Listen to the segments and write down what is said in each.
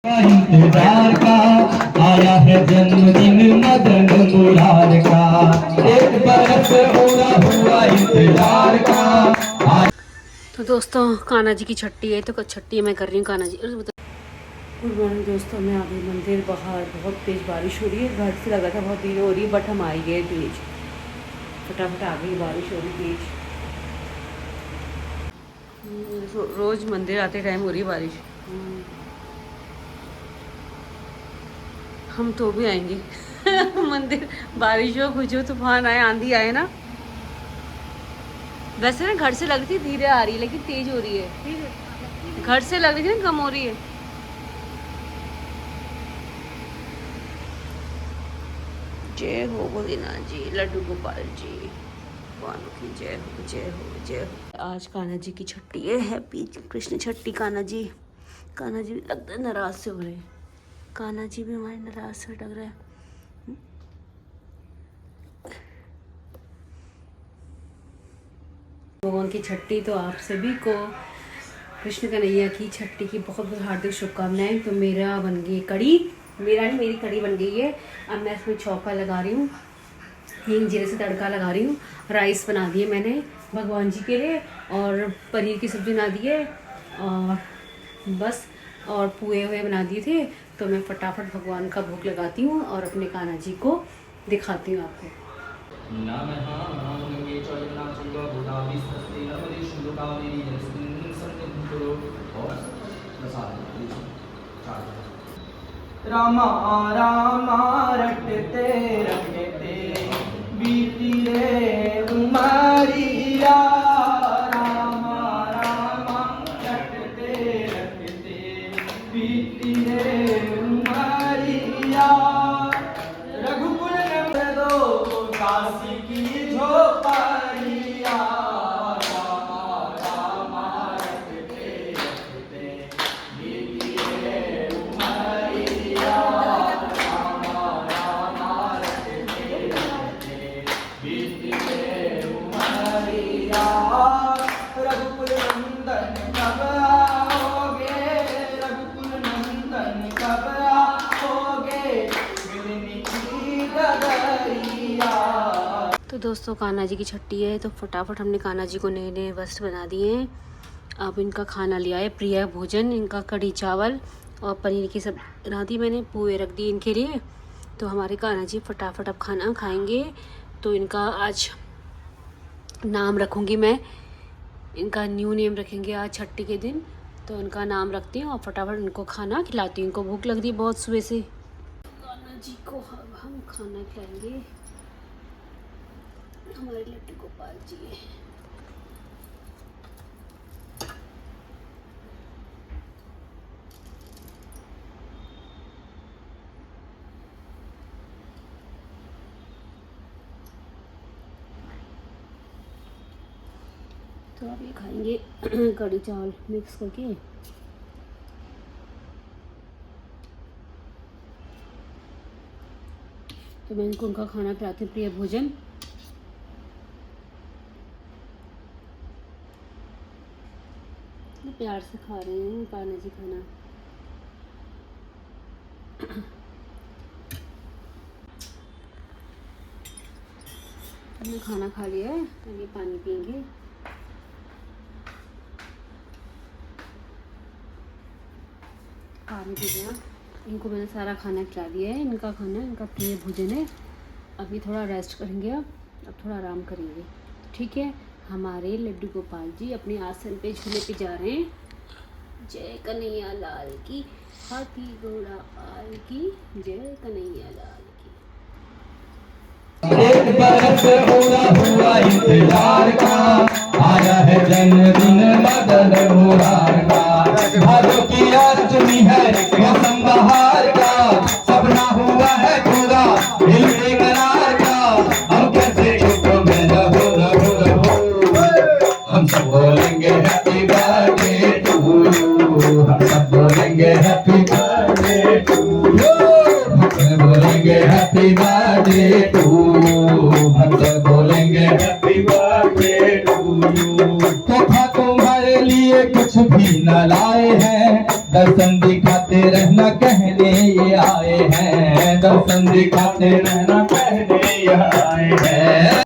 इंतजार का आया है जन्मदिन मदन मुरार का, एक बरस पूरा हुआ इंतजार का। तो दोस्तों कान्हा जी की छट्टी है, तो छट्टी मैं कर रही हूँ कान्हा जी। गुड मॉर्निंग दोस्तों, मैं आ गई मंदिर। बाहर बहुत तेज़ बारिश हो रही है, घर से लगा था बहुत देर हो रही है, बट हम आई गए तेज, फटाफट आ गई, बारिश हो रही तेज। रोज़ मंदिर आते टाइम हो रही है बारिश। हम तो भी आएंगे मंदिर, बारिश हो, कुछ हो, तूफान आए, आंधी आए ना। वैसे ना घर से लग रही थी धीरे आ रही है, लेकिन तेज हो रही है। घर से लग रही थी ना कम हो रही है। जय हो भोलेनाथ जी, लड्डू गोपाल जी, भगवान की जय हो, जय हो, जय हो। आज कान्हा जी की छट्टी है, हैप्पी कृष्ण छट्टी। कान्हा जी भी लगता है नाराज से हो रहे हैं। कान्हा जी भी हमारे नाराज से लग रहा है। भगवान की छट्टी, तो आप सभी को कृष्ण कन्हैया की छट्टी की बहुत बहुत हार्दिक शुभकामनाएं। तो मेरा बन गई कड़ी, मेरी कड़ी बन गई है। अब मैं इसमें चौका लगा रही हूँ, हींग जीरे से तड़का लगा रही हूँ। राइस बना दिए मैंने भगवान जी के लिए, और पनीर की सब्ज़ी बना दी है, और बस, और पुए हुए बना दिए थे। तो मैं फटाफट भगवान का भोग लगाती हूँ और अपने कान्हा जी को दिखाती हूँ आपको। रामा रामा रटते रटते बीती रे उमरिया, रामा रामा रटते रटते बीती रे उमरिया। रघुकुल नंद दो काशी की झोपड़िया, रामा रामा रटते रटते बीती रे उमरिया, रामा रामा रटते रटते बीती रे उमरिया। रघुकुल नंदन कब आओगे, रघुकुल नंदन कब आओगे, मिलनी की डगरिया। तो दोस्तों कान्हा जी की छट्टी है, तो फटाफट हमने कान्हा जी को नए नए वस्त्र बना दिए हैं। अब इनका खाना लिया है प्रिय भोजन, इनका कढ़ी चावल और पनीर की सब बना दी मैंने, पुए रख दिए इनके लिए। तो हमारे कान्हा जी फटाफट अब खाना खाएंगे। तो इनका आज नाम रखूँगी मैं, इनका न्यू नेम रखेंगे आज छट्टी के दिन। तो इनका नाम रखती हूँ और फटाफट इनको खाना खिलाती हूँ। इनको भूख लग रही है बहुत सुबह से। कान्हा जी को हम खाना खिलाएंगे, हमारे लड्डू गोपाल जी। तो आप ये खाएंगे कढ़ी चावल मिक्स करके। तो मैं इनको उनका खाना खिलाती हूँ, प्रिय भोजन। प्यार से खा रहे हैं कान्हा जी खाना। हमने खाना खा लिया है, अभी पानी पियेंगे। पानी पी लिया, इनको मैंने सारा खाना खिला दिया है। इनका खाना, इनका प्रिय भोजन है। अभी थोड़ा रेस्ट करेंगे, अब थोड़ा आराम करेंगे, ठीक है। हमारे लड्डू गोपाल जी अपने आसन पे झूले पे जा रहे हैं। जय कन्हैया लाल की, हाथी घोड़ा पाल की, जय कन्हैया लाल की। एक बरस पूरा हुआ इंतजार का, आया है जन्मदिन मदन मुरार का। भादों की अष्टमी है मौसम बहार का, सपना हुआ है पूरा दिल बेकरार का। हम कैसे चुप में रहो रहो रहो, हम सब बोलेंगे हैप्पी बर्थडे टू यू, हम सब बोलेंगे हैप्पी बर्थडे टू यू, हम सब बोलेंगे हैप्पी बर्थडे टू, हम सब बोलेंगे हैप्पी बर्थडे टू यू। तोहफा तुम्हारे लिए कुछ भी न लाए हैं, दर्शन दिखाते रहना कहने ये आए हैं, दर्शन दिखाते रहना कहने ये आए हैं।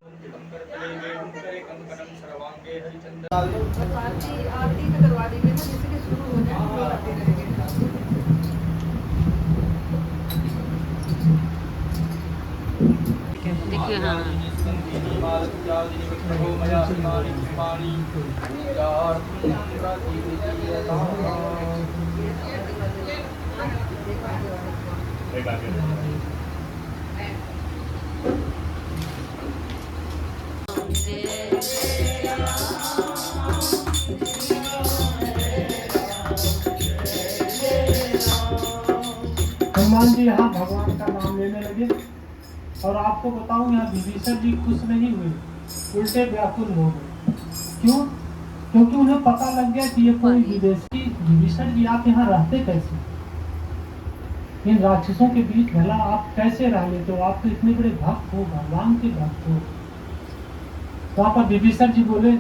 देखिए हाँ हनुमान जी यहाँ भगवान का नाम लेने लगे और आपको बताऊं यहाँ विभीषण जी खुश नहीं हुए, उल्टे व्याकुल हो गए। क्यों? क्योंकि उन्हें पता लग गया कि ये कोई विदेशी। विभीषण जी आप यहाँ रहते कैसे? इन राक्षसों के बीच भला आप कैसे रह लेते हो? आप तो इतने बड़े भक्त हो, भगवान के भक्त हो। वहाँ पर विभीषण जी बोले,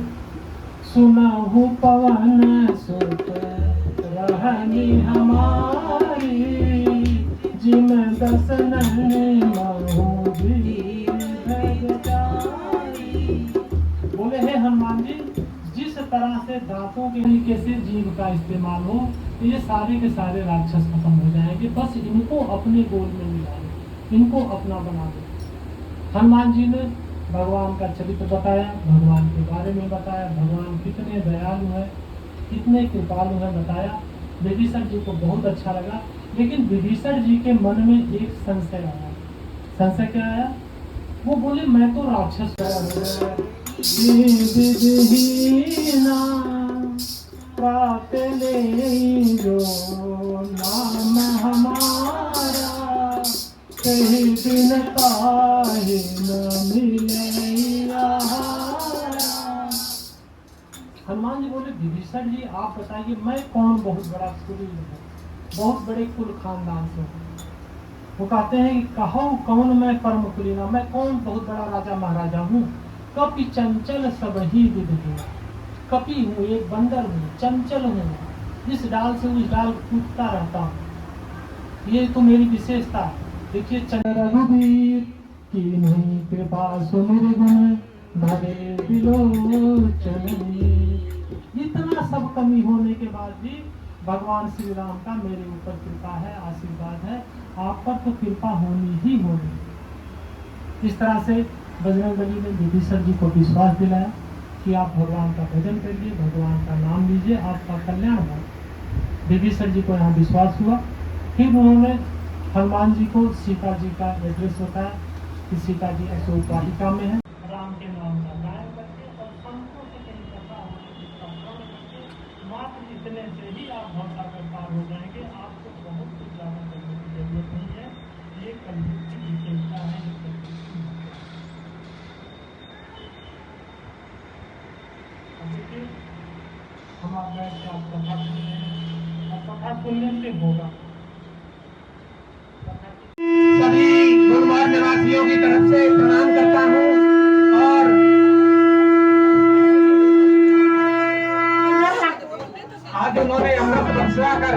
सुनहु पवन सुत रहनी हमारी, जिम दसन बोले हे हनुमान जी, जिस तरह से दांतों के तरीके से जीव का इस्तेमाल हो, ये सारे के सारे राक्षस खत्म हो जाएंगे। बस इनको अपने गोल में मिला लो, इनको अपना बना दो। हनुमान जी ने भगवान का चरित्र बताया, भगवान के बारे में बताया, भगवान कितने दयालु है, कितने कृपालु है बताया। विभीषण जी को बहुत अच्छा लगा, लेकिन विभीषण जी के मन में एक संशय आया। संशय क्या आया? वो बोले मैं तो राक्षस प्राप्त ले जो नाम हमारा, कहीं दिन काहे न मिले आहारा। हनुमान जी बोले विभीषण जी आप बताइए, मैं कौन बहुत बड़ा कुलीन हूँ, बहुत बड़े कुल खानदान से हूँ। वो कहते हैं कि कहो कौन मैं परम कुलीना, मैं कौन बहुत बड़ा राजा महाराजा हूँ। कपि चंचल सब ही विधि हूँ, कपि हूँ, एक बंदर हूँ, चंचल हूँ, जिस डाल से उस डाल कूदता रहता हूँ। ये तो मेरी विशेषता है। देखिए रघुवीर की नहीं कृपा सुमिर गुण भरे बिलोचन। इतना सब कमी होने के बाद भी भगवान श्री राम का मेरे ऊपर कृपा है, आशीर्वाद है। आप पर तो कृपा होनी ही होनी। इस तरह से बजरंगबली ने विभीषण जी को विश्वास दिलाया कि आप भगवान का भजन करिए, भगवान का नाम लीजिए, आपका कल्याण हो। विभीषण जी को यहाँ विश्वास हुआ। फिर उन्होंने हनुमान जी को सीता जी का एड्रेस बताया कि सीता जी अशोक वाटिका में है। राम के नाम का गायन करके और संतों से कहीं कथा होने की प्रार्थना करके मात्र इतने से ही आप भवसागर पार हो जाएंगे। आपको बहुत कुछ ज्यादा करने की जरूरत नहीं है। ये कलयुग की विशेषता है। देखिए हम आप बैठ के आप कथा सुन रहे हैं और कथा सुनने से होगा। सभी गुरुवार निवासियों की तरफ से प्रणाम करता हूँ और आज उन्होंने अमृत बरसा कर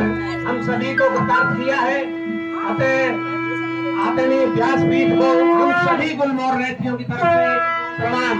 हम सभी को वृतांत दिया है। अतः आदरणीय व्यासपीठ को हम सभी गुलमोहर नेत्रियों की तरफ से प्रणाम।